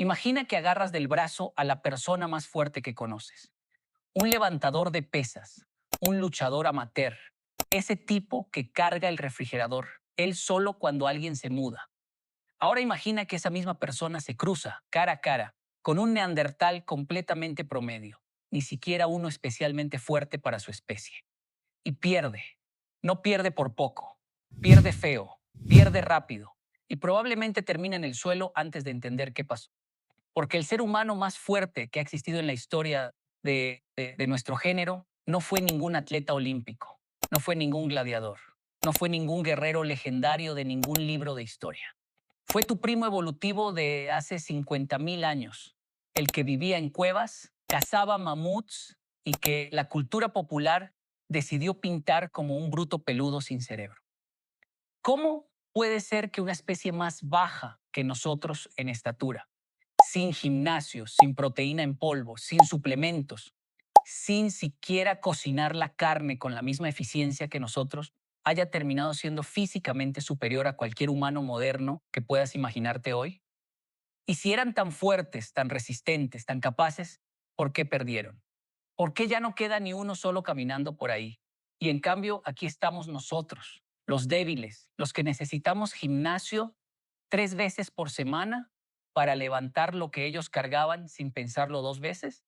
Imagina que agarras del brazo a la persona más fuerte que conoces. Un levantador de pesas, un luchador amateur, ese tipo que carga el refrigerador, él solo cuando alguien se muda. Ahora imagina que esa misma persona se cruza cara a cara con un neandertal completamente promedio, ni siquiera uno especialmente fuerte para su especie. Y pierde. No pierde por poco. Pierde feo. Pierde rápido. Y probablemente termina en el suelo antes de entender qué pasó. Porque el ser humano más fuerte que ha existido en la historia de nuestro género no fue ningún atleta olímpico, no fue ningún gladiador, no fue ningún guerrero legendario de ningún libro de historia. Fue tu primo evolutivo de hace 50,000 años, el que vivía en cuevas, cazaba mamuts y que la cultura popular decidió pintar como un bruto peludo sin cerebro. ¿Cómo puede ser que una especie más baja que nosotros en estatura, sin gimnasio, sin proteína en polvo, sin suplementos, sin siquiera cocinar la carne con la misma eficiencia que nosotros, haya terminado siendo físicamente superior a cualquier humano moderno que puedas imaginarte hoy? Y si eran tan fuertes, tan resistentes, tan capaces, ¿por qué perdieron? ¿Por qué ya no queda ni uno solo caminando por ahí? Y en cambio, aquí estamos nosotros, los débiles, los que necesitamos gimnasio 3 veces por semana para levantar lo que ellos cargaban sin pensarlo 2 veces.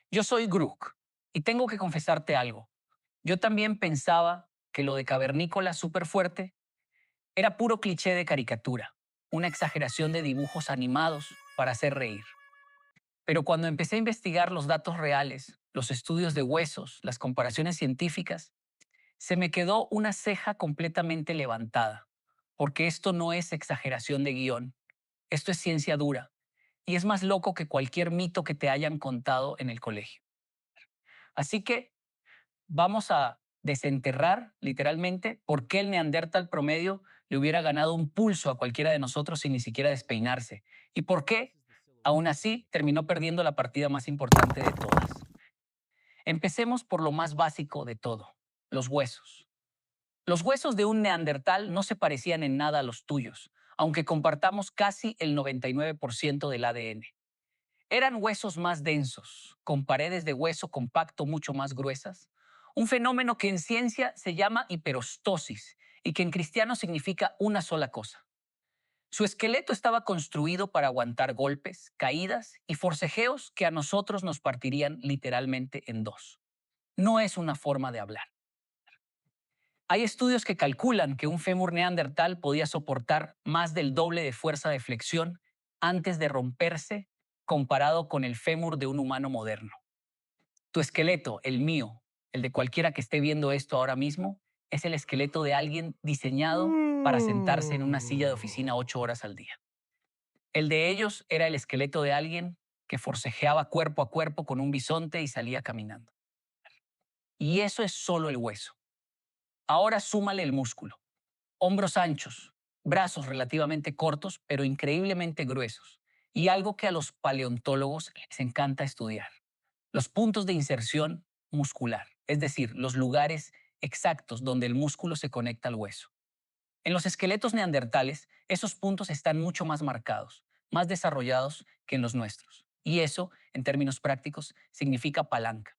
Yo soy Grook y tengo que confesarte algo. Yo también pensaba que lo de cavernícola súper fuerte era puro cliché de caricatura, una exageración de dibujos animados para hacer reír. Pero cuando empecé a investigar los datos reales, los estudios de huesos, las comparaciones científicas, se me quedó una ceja completamente levantada, porque esto no es exageración de guión, esto es ciencia dura y es más loco que cualquier mito que te hayan contado en el colegio. Así que vamos a desenterrar literalmente por qué el neandertal promedio le hubiera ganado un pulso a cualquiera de nosotros sin ni siquiera despeinarse y por qué, aún así, terminó perdiendo la partida más importante de todas. Empecemos por lo más básico de todo, los huesos. Los huesos de un neandertal no se parecían en nada a los tuyos, aunque compartamos casi el 99% del ADN. Eran huesos más densos, con paredes de hueso compacto mucho más gruesas, un fenómeno que en ciencia se llama hiperostosis y que en cristiano significa una sola cosa. Su esqueleto estaba construido para aguantar golpes, caídas y forcejeos que a nosotros nos partirían literalmente en dos. No es una forma de hablar. Hay estudios que calculan que un fémur neandertal podía soportar más del doble de fuerza de flexión antes de romperse comparado con el fémur de un humano moderno. Tu esqueleto, el mío, el de cualquiera que esté viendo esto ahora mismo, es el esqueleto de alguien diseñado para sentarse en una silla de oficina 8 horas al día. El de ellos era el esqueleto de alguien que forcejeaba cuerpo a cuerpo con un bisonte y salía caminando. Y eso es solo el hueso. Ahora súmale el músculo. Hombros anchos, brazos relativamente cortos, pero increíblemente gruesos. Y algo que a los paleontólogos les encanta estudiar: los puntos de inserción muscular, es decir, los lugares exactos donde el músculo se conecta al hueso. En los esqueletos neandertales, esos puntos están mucho más marcados, más desarrollados que en los nuestros. Y eso, en términos prácticos, significa palanca.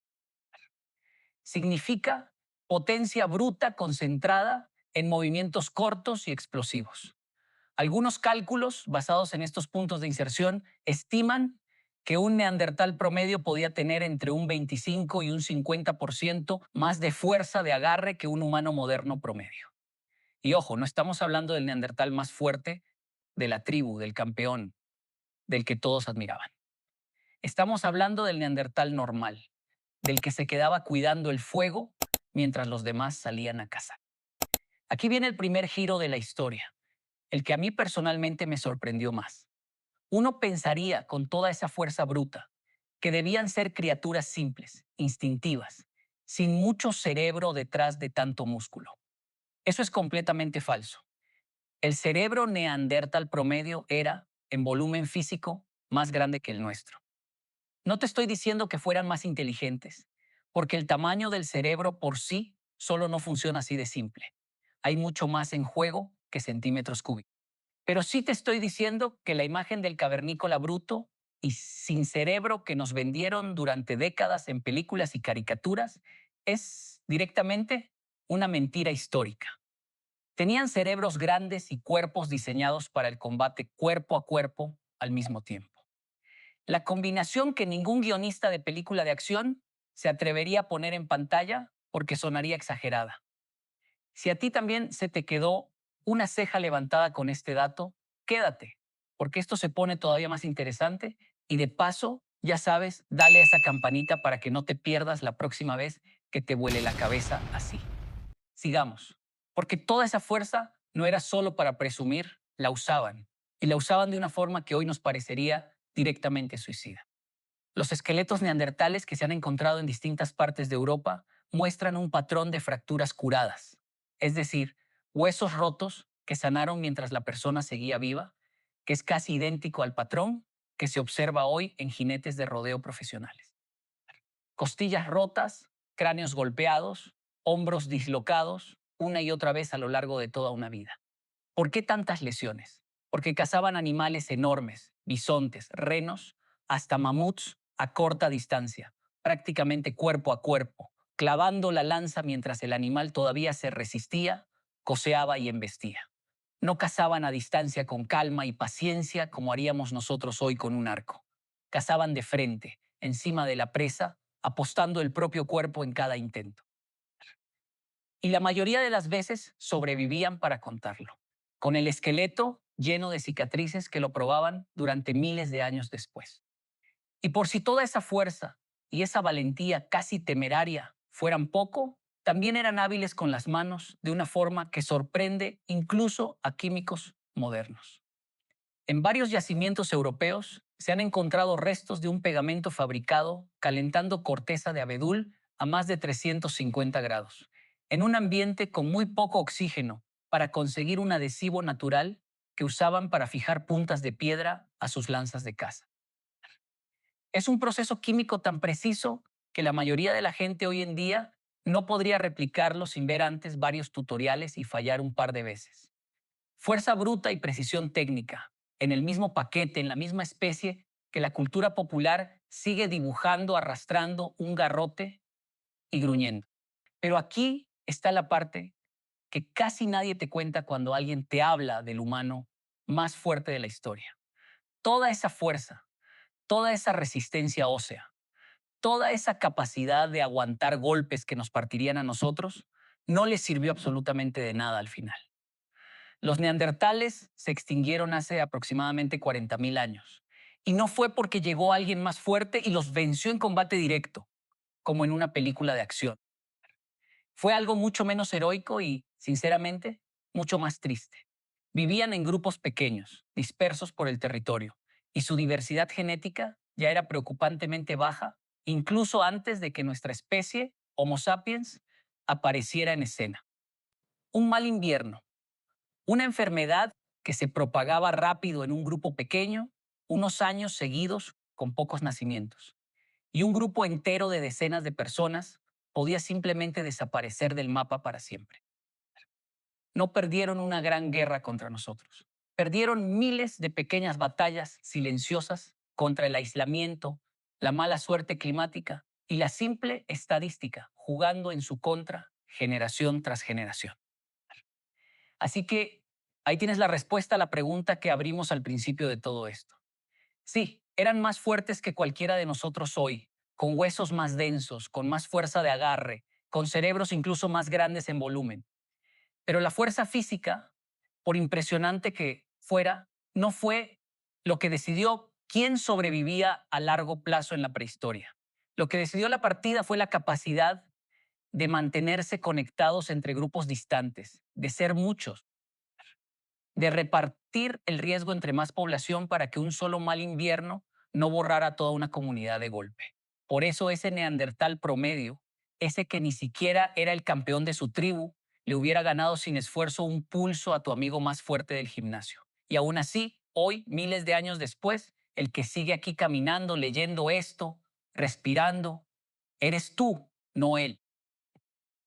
Significa potencia bruta concentrada en movimientos cortos y explosivos. Algunos cálculos basados en estos puntos de inserción estiman que un neandertal promedio podía tener entre un 25 y un 50% más de fuerza de agarre que un humano moderno promedio. Y ojo, no estamos hablando del neandertal más fuerte de la tribu, del campeón, del que todos admiraban. Estamos hablando del neandertal normal, del que se quedaba cuidando el fuego mientras los demás salían a cazar. Aquí viene el primer giro de la historia, el que a mí personalmente me sorprendió más. Uno pensaría, con toda esa fuerza bruta, que debían ser criaturas simples, instintivas, sin mucho cerebro detrás de tanto músculo. Eso es completamente falso. El cerebro neandertal promedio era, en volumen físico, más grande que el nuestro. No te estoy diciendo que fueran más inteligentes, porque el tamaño del cerebro por sí solo no funciona así de simple. Hay mucho más en juego que centímetros cúbicos. Pero sí te estoy diciendo que la imagen del cavernícola bruto y sin cerebro que nos vendieron durante décadas en películas y caricaturas es directamente una mentira histórica. Tenían cerebros grandes y cuerpos diseñados para el combate cuerpo a cuerpo al mismo tiempo. La combinación que ningún guionista de película de acción se atrevería a poner en pantalla porque sonaría exagerada. Si a ti también se te quedó una ceja levantada con este dato, quédate, porque esto se pone todavía más interesante y de paso, ya sabes, dale a esa campanita para que no te pierdas la próxima vez que te vuele la cabeza así. Sigamos, porque toda esa fuerza no era solo para presumir, la usaban, y la usaban de una forma que hoy nos parecería directamente suicida. Los esqueletos neandertales que se han encontrado en distintas partes de Europa muestran un patrón de fracturas curadas, es decir, huesos rotos que sanaron mientras la persona seguía viva, que es casi idéntico al patrón que se observa hoy en jinetes de rodeo profesionales. Costillas rotas, cráneos golpeados, hombros dislocados una y otra vez a lo largo de toda una vida. ¿Por qué tantas lesiones? Porque cazaban animales enormes, bisontes, renos, hasta mamuts a corta distancia, prácticamente cuerpo a cuerpo, clavando la lanza mientras el animal todavía se resistía, coceaba y embestía. No cazaban a distancia con calma y paciencia como haríamos nosotros hoy con un arco. Cazaban de frente, encima de la presa, apostando el propio cuerpo en cada intento. Y la mayoría de las veces sobrevivían para contarlo, con el esqueleto lleno de cicatrices que lo probaban durante miles de años después. Y por si toda esa fuerza y esa valentía casi temeraria fueran poco, también eran hábiles con las manos de una forma que sorprende incluso a químicos modernos. En varios yacimientos europeos se han encontrado restos de un pegamento fabricado calentando corteza de abedul a más de 350 grados, en un ambiente con muy poco oxígeno para conseguir un adhesivo natural que usaban para fijar puntas de piedra a sus lanzas de caza. Es un proceso químico tan preciso que la mayoría de la gente hoy en día no podría replicarlo sin ver antes varios tutoriales y fallar un par de veces. Fuerza bruta y precisión técnica, en el mismo paquete, en la misma especie, que la cultura popular sigue dibujando, arrastrando un garrote y gruñendo. Pero aquí está la parte que casi nadie te cuenta cuando alguien te habla del humano más fuerte de la historia. Toda esa fuerza, toda esa resistencia ósea, toda esa capacidad de aguantar golpes que nos partirían a nosotros, no les sirvió absolutamente de nada al final. Los neandertales se extinguieron hace aproximadamente 40.000 años. Y no fue porque llegó alguien más fuerte y los venció en combate directo, como en una película de acción. Fue algo mucho menos heroico y, sinceramente, mucho más triste. Vivían en grupos pequeños, dispersos por el territorio, y su diversidad genética ya era preocupantemente baja, incluso antes de que nuestra especie, Homo sapiens, apareciera en escena. Un mal invierno, una enfermedad que se propagaba rápido en un grupo pequeño, unos años seguidos con pocos nacimientos. Y un grupo entero de decenas de personas podía simplemente desaparecer del mapa para siempre. No perdieron una gran guerra contra nosotros. Perdieron miles de pequeñas batallas silenciosas contra el aislamiento, la mala suerte climática y la simple estadística, jugando en su contra generación tras generación. Así que ahí tienes la respuesta a la pregunta que abrimos al principio de todo esto. Sí, eran más fuertes que cualquiera de nosotros hoy, con huesos más densos, con más fuerza de agarre, con cerebros incluso más grandes en volumen. Pero la fuerza física, por impresionante que fuera, no fue lo que decidió quién sobrevivía a largo plazo en la prehistoria. Lo que decidió la partida fue la capacidad de mantenerse conectados entre grupos distantes, de ser muchos, de repartir el riesgo entre más población para que un solo mal invierno no borrara toda una comunidad de golpe. Por eso ese neandertal promedio, ese que ni siquiera era el campeón de su tribu, le hubiera ganado sin esfuerzo un pulso a tu amigo más fuerte del gimnasio. Y aún así, hoy, miles de años después, el que sigue aquí caminando, leyendo esto, respirando, eres tú, no él.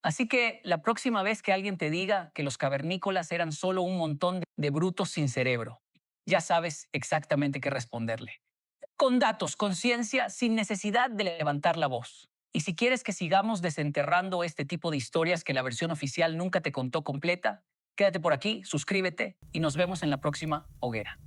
Así que la próxima vez que alguien te diga que los cavernícolas eran solo un montón de brutos sin cerebro, ya sabes exactamente qué responderle. Con datos, con ciencia, sin necesidad de levantar la voz. Y si quieres que sigamos desenterrando este tipo de historias que la versión oficial nunca te contó completa, quédate por aquí, suscríbete y nos vemos en la próxima hoguera.